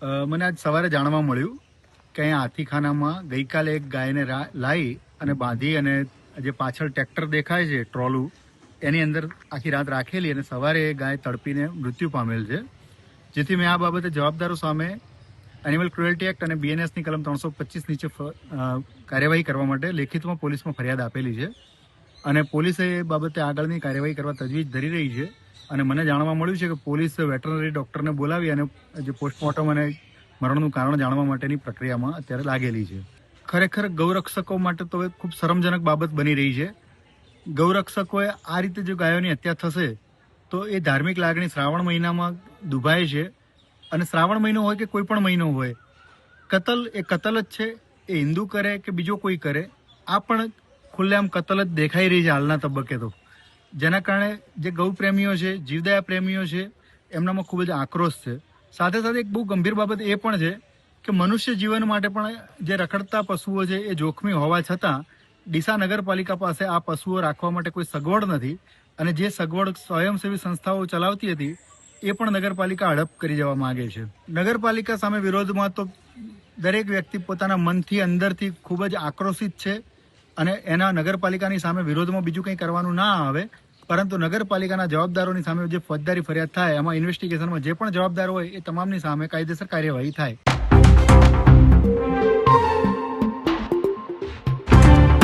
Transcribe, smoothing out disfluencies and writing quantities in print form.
મને આજ સવારે જાણવા મળ્યું કે અહીંયા હાથીખાનામાં ગઈકાલે એક ગાયને લાવી અને બાંધી અને જે પાછળ ટ્રેક્ટર દેખાય છે ટ્રોલું એની અંદર આખી રાત રાખેલી અને સવારે એ ગાય તડપીને મૃત્યુ પામેલ છે. જેથી મેં આ બાબતે જવાબદારો સામે એનિમલ ક્રુએલ્ટી એક્ટ અને BNSની કલમ 325 નીચે કાર્યવાહી કરવા માટે લેખિતમાં પોલીસમાં ફરિયાદ આપેલી છે અને પોલીસે એ બાબતે આગળની કાર્યવાહી કરવા તજવીજ ધરી રહી છે. અને મને જાણવા મળ્યું છે કે પોલીસ વેટરનરી ડોક્ટરને બોલાવી અને જે પોસ્ટમોર્ટમ અને મરણનું કારણ જાણવા માટેની પ્રક્રિયામાં અત્યારે લાગેલી છે. ખરેખર ગૌરક્ષકો માટે તો ખૂબ શરમજનક બાબત બની રહી છે. ગૌરક્ષકોએ આ રીતે જો ગાયોની હત્યા થશે તો એ ધાર્મિક લાગણી શ્રાવણ મહિનામાં દુભાય છે અને શ્રાવણ મહિનો હોય કે કોઈ પણ મહિનો હોય, કતલ એ કતલ જ છે. એ હિન્દુ કરે કે બીજો કોઈ કરે, આ પણ ખુલ્લેઆમ કતલ જ દેખાઈ રહી છે હાલના તબક્કે તો. જેના કારણે જે ગૌ પ્રેમીઓ છે, જીવદયા પ્રેમીઓ છે, એમનામાં ખૂબ જ આક્રોશ છે. સાથે સાથે એક બહુ ગંભીર બાબત એ પણ છે કે મનુષ્ય જીવન માટે પણ જે રખડતા પશુઓ છે એ જોખમી હોવા છતાં ડીસા નગરપાલિકા પાસે આ પશુઓ રાખવા માટે કોઈ સગવડ નથી અને જે સગવડ સ્વયંસેવી સંસ્થાઓ ચલાવતી હતી એ પણ નગરપાલિકા હડપ કરી જવા માંગે છે. નગરપાલિકા સામે વિરોધમાં તો દરેક વ્યક્તિ પોતાના મનથી અંદરથી ખૂબ જ આક્રોશિત છે અને એના નગરપાલિકાની સામે વિરોધમાં બીજું કંઈ કરવાનું ના આવે, પરંતુ નગરપાલિકાના જવાબદારોની સામે જે ફોજદારી ફરિયાદ થાય એમાં ઇન્વેસ્ટિગેશનમાં જે પણ જવાબદાર હોય એ તમામની સામે કાયદેસર કાર્યવાહી થાય.